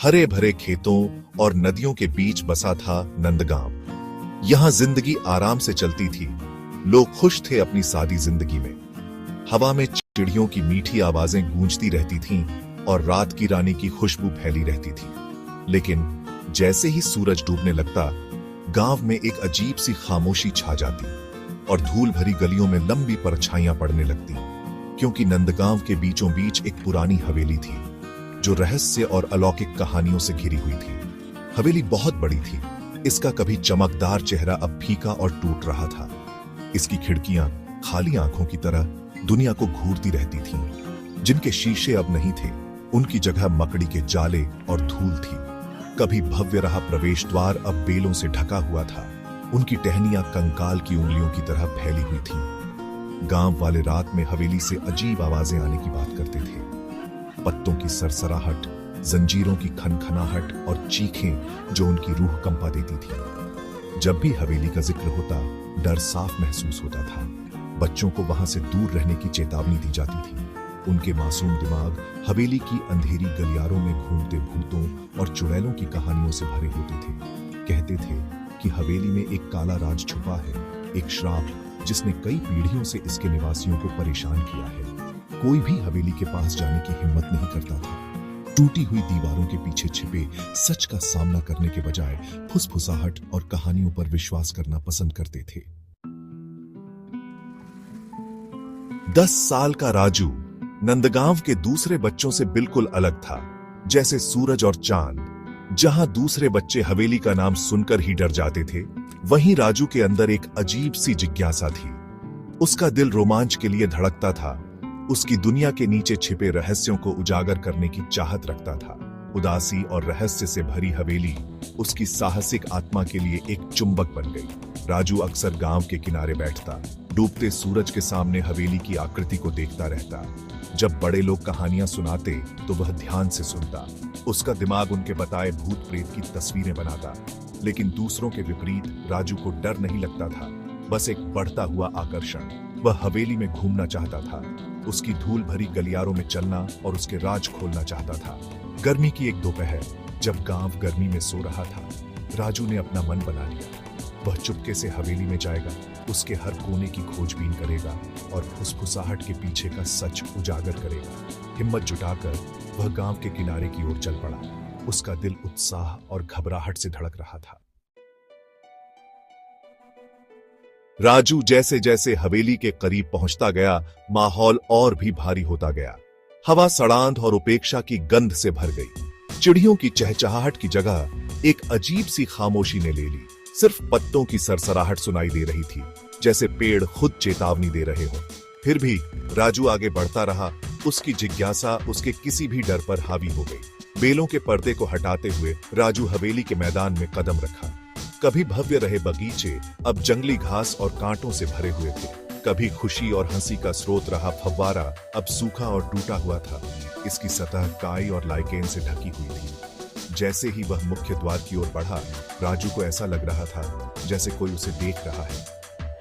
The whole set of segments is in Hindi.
हरे भरे खेतों और नदियों के बीच बसा था नंदगांव। यहां जिंदगी आराम से चलती थी। लोग खुश थे अपनी सादी जिंदगी में। हवा में चिड़ियों की मीठी आवाजें गूंजती रहती थीं और रात की रानी की खुशबू फैली रहती थी। लेकिन जैसे ही सूरज डूबने लगता, गांव में एक अजीब सी खामोशी छा जाती और धूल भरी गलियों में लंबी परछाइयां पड़ने लगती, क्योंकि नंदगांव के बीचों बीच एक पुरानी हवेली थी जो रहस्य और अलौकिक कहानियों से घिरी हुई थी। हवेली बहुत बड़ी थी। इसका कभी चमकदार चेहरा अब फीका और टूट रहा था। इसकी खिड़कियां खाली आंखों की तरह दुनिया को घूरती रहती थीं। जिनके शीशे अब नहीं थे, उनकी जगह मकड़ी के जाले और धूल थी। कभी भव्य रहा प्रवेश द्वार अब बेलों से ढका हुआ था। उनकी टहनियां कंकाल की उंगलियों की तरह फैली हुई थीं। गांव वाले रात में हवेली से अजीब आवाजें आने की बात करते थे। पत्तों की सरसराहट, जंजीरों की खनखनाहट और चीखें जो उनकी रूह कंपा देती थी। जब भी हवेली का जिक्र होता, डर साफ महसूस होता था। बच्चों को वहां से दूर रहने की चेतावनी दी जाती थी। उनके मासूम दिमाग हवेली की अंधेरी गलियारों में घूमते भूतों और चुड़ैलों की कहानियों से भरे होते थे। कहते थे कि हवेली में एक काला राज छुपा है, एक श्राप जिसने कई पीढ़ियों से इसके निवासियों को परेशान किया है। कोई भी हवेली के पास जाने की हिम्मत नहीं करता था। टूटी हुई दीवारों के पीछे छिपे सच का सामना करने के बजाय फुसफुसाहट और कहानियों पर विश्वास करना पसंद करते थे। 10 साल का राजू नंदगांव के दूसरे बच्चों से बिल्कुल अलग था। जैसे सूरज और चांद। जहां दूसरे बच्चे हवेली का नाम सुनकर ही डर जाते थे, वहीं राजू के अंदर एक अजीब सी जिज्ञासा थी। उसका दिल रोमांच के लिए धड़कता था। उसकी दुनिया के नीचे छिपे रहस्यों को उजागर करने की चाहत रखता था। उदासी और रहस्य से भरी हवेली उसकी साहसिक आत्मा के लिए एक चुंबक बन गई। राजू अक्सर गांव के किनारे बैठता, डूबते सूरज के सामने हवेली की आकृति को देखता रहता। जब बड़े लोग कहानियां सुनाते तो वह ध्यान से सुनता। उसका दिमाग उनके बताए भूत प्रेत की तस्वीरें बनाता। लेकिन दूसरों के विपरीत राजू को डर नहीं लगता था, बस एक बढ़ता हुआ आकर्षण। वह हवेली में घूमना चाहता था, उसकी धूल भरी गलियारों में चलना और उसके राज खोलना चाहता था। गर्मी की एक दोपहर, जब गांव गर्मी में सो रहा था, राजू ने अपना मन बना लिया। वह चुपके से हवेली में जाएगा, उसके हर कोने की खोजबीन करेगा और फुसफुसाहट के पीछे का सच उजागर करेगा। हिम्मत जुटाकर वह गांव के किनारे की ओर चल पड़ा। उसका दिल उत्साह और घबराहट से धड़क रहा था। राजू जैसे जैसे हवेली के करीब पहुंचता गया, माहौल और भी भारी होता गया। हवा सड़ांध और उपेक्षा की गंध से भर गई। चिड़ियों की चहचहाहट की जगह एक अजीब सी खामोशी ने ले ली। सिर्फ पत्तों की सरसराहट सुनाई दे रही थी, जैसे पेड़ खुद चेतावनी दे रहे हो। फिर भी राजू आगे बढ़ता रहा। उसकी जिज्ञासा उसके किसी भी डर पर हावी हो गई। बेलों के पर्दे को हटाते हुए राजू हवेली के मैदान में कदम रखा। कभी भव्य रहे बगीचे अब जंगली घास और कांटों से भरे हुए थे। कभी खुशी और हंसी का स्रोत रहा फव्वारा अब सूखा और टूटा हुआ था। इसकी सतह काई और लाइकेन से ढकी हुई थी। जैसे ही वह मुख्य द्वार की ओर बढ़ा, राजू को ऐसा लग रहा था जैसे कोई उसे देख रहा है।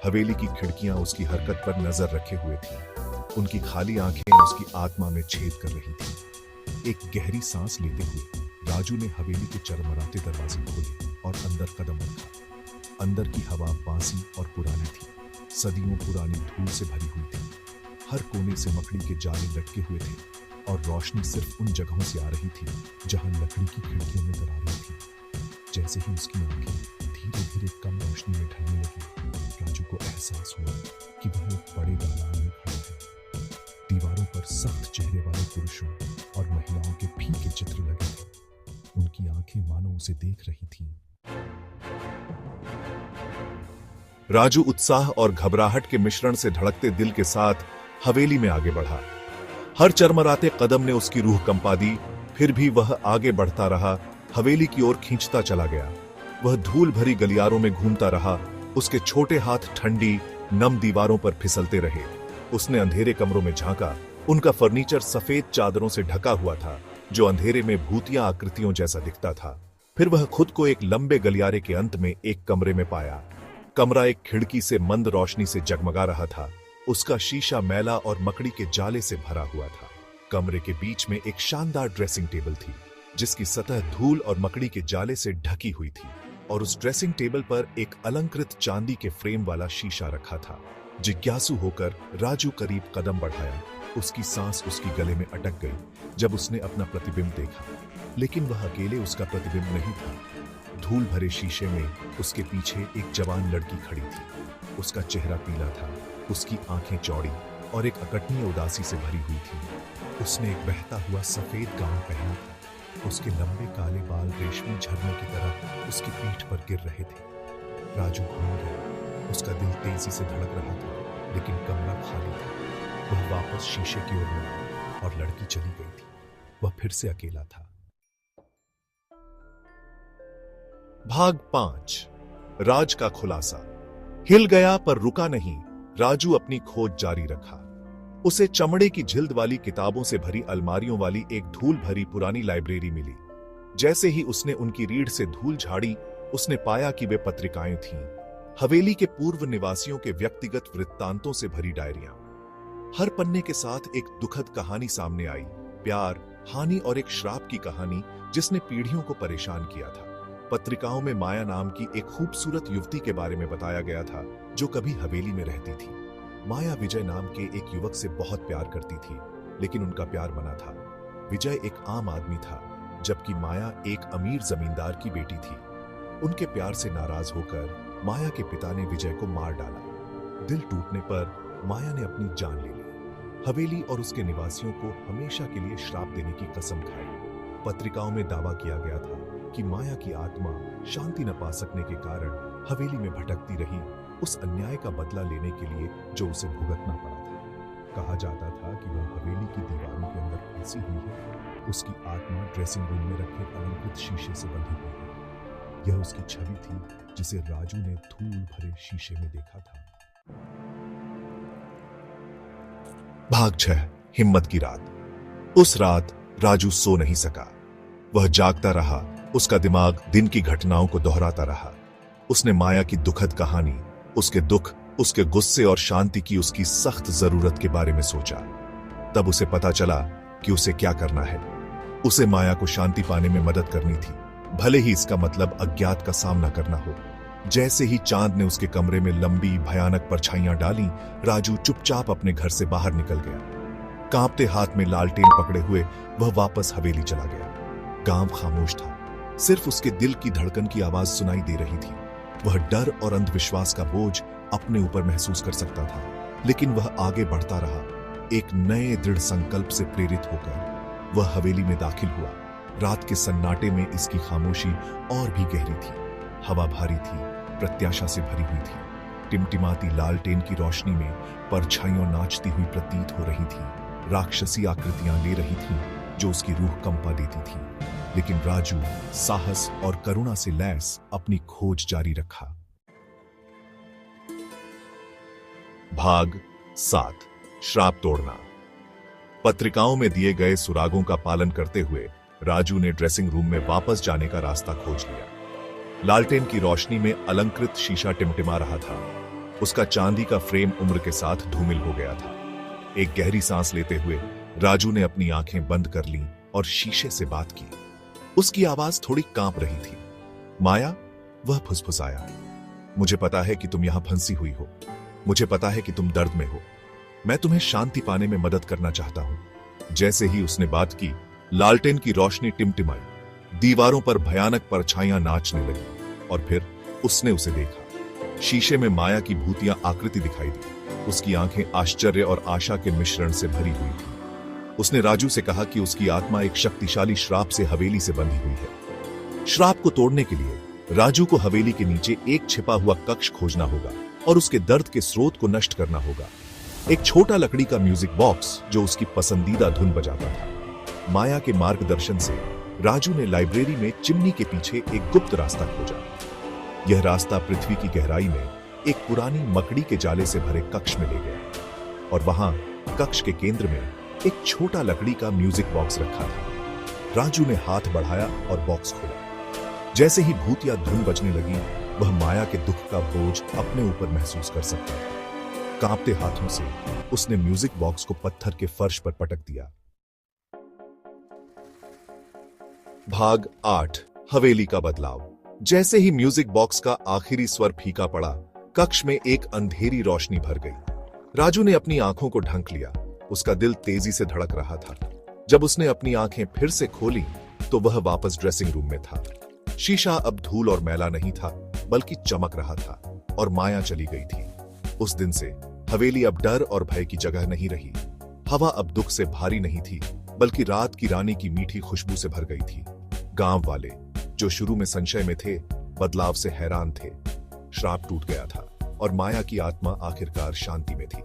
हवेली की खिड़कियां उसकी हरकत पर नजर रखे हुए थीं। उनकी खाली आंखें उसकी आत्मा में छेद कर रही थीं। एक गहरी सांस लेते हुए राजू ने हवेली के चरमराते दरवाजे खोले और अंदर कदम रखा। अंदर की हवा बासी और पुरानी थी, सदियों पुरानी धूल से भरी हुई थी। हर कोने से मकड़ी के जाले लटके हुए थे और रोशनी सिर्फ उन जगहों से आ रही थी जहां लकड़ी की खिड़कियों में दरारें थी। जैसे ही उसकी आंखें धीरे धीरे कम रोशनी में ढलने लगी, राजू को एहसास हुआ कि वह एक बड़े दालान में खड़ा है। दीवारों पर सख्त चेहरे वाले पुरुषों और महिलाओं के फीके चित्र लगे थे। उनकी आंखें मानो उसे देख रही थीं। राजू उत्साह और घबराहट के मिश्रण से धड़कते दिल के साथ हवेली में आगे बढ़ा। हर चरमराते कदम ने उसकी रूह कंपा दी। फिर भी वह आगे बढ़ता रहा, हवेली की ओर खींचता चला गया। वह धूल भरी गलियारों में घूमता रहा। उसके छोटे हाथ ठंडी नम दीवारों पर फिसलते रहे। उसने अंधेरे कमरों में झांका। उनका फर्नीचर सफेद चादरों से ढका हुआ था, जो अंधेरे में भूतिया आकृतियों जैसा दिखता था। फिर वह खुद को एक लंबे गलियारे के अंत में एक कमरे में पाया। कमरा एक खिड़की से मंद रोशनी से जगमगा रहा था। उसका शीशा मैला और मकड़ी के जाले से भरा हुआ था। कमरे के बीच में एक शानदार ड्रेसिंग टेबल थी, जिसकी सतह धूल और मकड़ी के जाले से ढकी हुई थी, और उस ड्रेसिंग टेबल पर एक अलंकृत चांदी के फ्रेम वाला शीशा रखा था। जिज्ञासु होकर राजू करीब कदम बढ़ाया। उसकी सांस उसकी गले में अटक गई जब उसने अपना प्रतिबिंब देखा, लेकिन वह अकेले उसका प्रतिबिंब नहीं था। धूल भरे शीशे में उसके पीछे एक जवान लड़की खड़ी थी। उसका चेहरा पीला था, उसकी आंखें चौड़ी और एक अकटनीय उदासी से भरी हुई थी। उसने एक बहता हुआ सफेद गाउन पहना था। उसके लंबे काले बाल रेशमी झरने की तरह उसकी पीठ पर गिर रहे थे। राजू घूम गया। उसका दिल तेजी से धड़क रहा था, लेकिन कमरा खाली था। वह वापस शीशे की ओर मुड़ा और लड़की चली गई थी। वह फिर से अकेला था। भाग 5। राज का खुलासा। हिल गया पर रुका नहीं। राजू अपनी खोज जारी रखा। उसे चमड़े की झिल्द वाली किताबों से भरी अलमारियों वाली एक धूल भरी पुरानी लाइब्रेरी मिली। जैसे ही उसने उनकी रीढ़ से धूल झाड़ी, उसने पाया कि वे पत्रिकाएं थीं। हवेली के पूर्व निवासियों के व्यक्तिगत वृत्तांतों से भरी डायरियां। हर पन्ने के साथ एक दुखद कहानी सामने आई। प्यार, हानि और एक श्राप की कहानी जिसने पीढ़ियों को परेशान किया था। पत्रिकाओं में माया नाम की एक खूबसूरत युवती के बारे में बताया गया था, जो कभी हवेली में रहती थी। माया विजय नाम के एक युवक से बहुत प्यार करती थी, लेकिन उनका प्यार मना था। विजय एक आम आदमी था, जबकि माया एक अमीर जमींदार की बेटी थी। उनके प्यार से नाराज होकर माया के पिता ने विजय को मार डाला। दिल टूटने पर माया ने अपनी जान ले ली। हवेली और उसके निवासियों को हमेशा के लिए श्राप देने की कसम खाई। पत्रिकाओं में दावा किया गया था कि माया की आत्मा शांति न पा सकने के कारण हवेली में भटकती रही, उस अन्याय का बदला लेने के लिए जो उसे भुगतना पड़ा था। कहा जाता था कि वह हवेली की दीवारों के अंदर फंसी हुई है। उसकी आत्मा ड्रेसिंग रूम में रखे अलंकृत शीशे से बंधी हुई है। यह उसकी छवि थी, जिसे राजू ने धूल भरे शीशे में देखा था। भाग 6। हिम्मत की रात। उस रात राजू सो नहीं सका। वह जागता रहा। उसका दिमाग दिन की घटनाओं को दोहराता रहा। उसने माया की दुखद कहानी, उसके दुख, उसके गुस्से और शांति की उसकी सख्त जरूरत के बारे में सोचा। तब उसे पता चला कि उसे क्या करना है। उसे माया को शांति पाने में मदद करनी थी, भले ही इसका मतलब अज्ञात का सामना करना हो। जैसे ही चांद ने उसके कमरे में लंबी भयानक परछाइयां डाली, राजू चुपचाप अपने घर से बाहर निकल गया। कांपते हाथ में लालटेन पकड़े हुए वह वापस हवेली चला गया। गांव खामोश था। सिर्फ उसके दिल की धड़कन की आवाज सुनाई दे रही थी। वह डर और अंधविश्वास का बोझ अपने ऊपर महसूस कर सकता था, लेकिन वह आगे बढ़ता रहा। एक नए दृढ़ संकल्प से प्रेरित होकर वह हवेली में दाखिल हुआ। रात के सन्नाटे में इसकी खामोशी और भी गहरी थी। हवा भारी थी, प्रत्याशा से भरी हुई थी। टिमटिमाती लालटेन की रोशनी में परछाइयां नाचती हुई प्रतीत हो रही थी। राक्षसी आकृतियां ले रही थीं, जो उसकी रूह कंपा देती थी। लेकिन राजू साहस और करुणा से लैस अपनी खोज जारी रखा। भाग 7। श्राप तोड़ना। पत्रिकाओं में दिए गए सुरागों का पालन करते हुए राजू ने ड्रेसिंग रूम में वापस जाने का रास्ता खोज लिया। लालटेन की रोशनी में अलंकृत शीशा टिमटिमा रहा था। उसका चांदी का फ्रेम उम्र के साथ धूमिल हो गया था। एक गहरी सांस लेते हुए राजू ने अपनी आंखें बंद कर लीं और शीशे से बात की। उसकी आवाज थोड़ी कांप रही थी। माया, वह फुसफुसाया, मुझे पता है कि तुम यहां फंसी हुई हो। मुझे पता है कि तुम दर्द में हो। मैं तुम्हें शांति पाने में मदद करना चाहता हूं। जैसे ही उसने बात की, लालटेन की रोशनी टिमटिमाई। दीवारों पर भयानक परछाइयां नाचने लगी और फिर उसने उसे देखा। शीशे में माया की भूतिया आकृति दिखाई दी। उसकी आंखें आश्चर्य और आशा के मिश्रण से भरी हुई थी। उसने राजू से कहा कि उसकी आत्मा एक शक्तिशाली श्राप से हवेली से बंधी हुई है। श्राप को तोड़ने के लिए राजू को हवेली के नीचे एक छिपा हुआ कक्ष खोजना होगा और उसके दर्द के स्रोत को नष्ट करना होगा। एक छोटा लकड़ी का म्यूजिक बॉक्स जो उसकी पसंदीदा धुन बजाता था। माया के मार्गदर्शन से राजू ने लाइब्रेरी में चिमनी के पीछे एक गुप्त रास्ता खोजा। यह रास्ता पृथ्वी की गहराई में एक पुरानी मकड़ी के जाले से भरे कक्ष में ले गया और वहां कक्ष के केंद्र में एक छोटा लकड़ी का म्यूजिक बॉक्स रखा था। राजू ने हाथ बढ़ाया और बॉक्स खोला। जैसे ही भूतिया धुन बजने लगी, वह माया के दुख का बोझ अपने ऊपर महसूस कर सकता था। कांपते हाथों से उसने म्यूजिक बॉक्स को पत्थर के फर्श पर पटक दिया। भाग 8 हवेली का बदलाव। जैसे ही म्यूजिक बॉक्स का आखिरी स्वर फीका पड़ा, कक्ष में एक अंधेरी रोशनी भर गई। राजू ने अपनी आंखों को ढंक लिया। उसका दिल तेजी से धड़क रहा था। जब उसने अपनी आंखें फिर से खोली तो वह वापस ड्रेसिंग रूम में था। शीशा अब धूल और मैला नहीं था, बल्कि चमक रहा था और माया चली गई थी। उस दिन से हवेली अब डर और भय की जगह नहीं रही। हवा अब दुख से भारी नहीं थी, बल्कि रात की रानी की मीठी खुशबू से भर गई थी। गांव वाले, जो शुरू में संशय में थे, बदलाव से हैरान थे। श्राप टूट गया था और माया की आत्मा आखिरकार शांति में थी।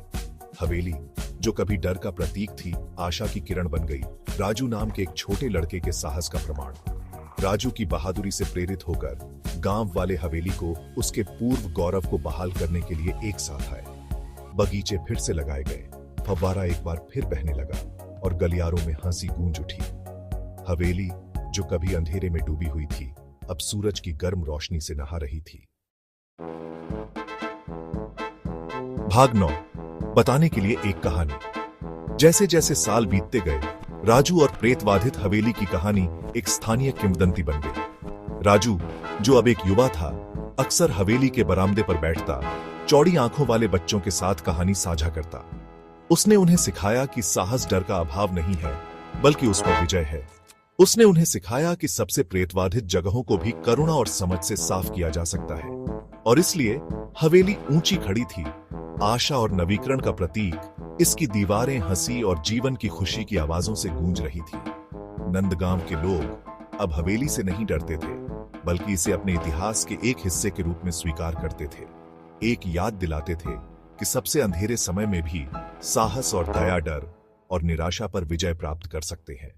हवेली, जो कभी डर का प्रतीक थी, आशा की किरण बन गई। राजू नाम के एक छोटे लड़के के साहस का प्रमाण। राजू की बहादुरी से प्रेरित होकर गांव वाले हवेली को उसके पूर्व गौरव को बहाल करने के लिए एक साथ आए। बगीचे फिर से लगाए गए, फव्वारा एक बार फिर बहने लगा और गलियारों में हंसी गूंज उठी। हवेली, जो कभी अंधेरे में डूबी हुई थी, अब सूरज की गर्म रोशनी से नहा रही थी। भाग 9 बताने के लिए एक कहानी। जैसे जैसे साल बीतते गए, राजू और प्रेतबाधित हवेली की कहानी एक स्थानीय किंवदंती बन गई। राजू, जो अब एक युवा था, अक्सर हवेली के बरामदे पर बैठता, चौड़ी आंखों वाले बच्चों के साथ कहानी साझा करता। उसने उन्हें सिखाया कि साहस डर का अभाव नहीं है, बल्कि उसमें विजय है। उसने उन्हें सिखाया कि सबसे प्रेतबाधित जगहों को भी करुणा और समझ से साफ किया जा सकता है। और इसलिए हवेली ऊंची खड़ी थी, आशा और नवीकरण का प्रतीक। इसकी दीवारें हंसी और जीवन की खुशी की आवाजों से गूंज रही थी। नंदगांव के लोग अब हवेली से नहीं डरते थे, बल्कि इसे अपने इतिहास के एक हिस्से के रूप में स्वीकार करते थे। एक याद दिलाते थे कि सबसे अंधेरे समय में भी साहस और दया डर और निराशा पर विजय प्राप्त कर सकते हैं।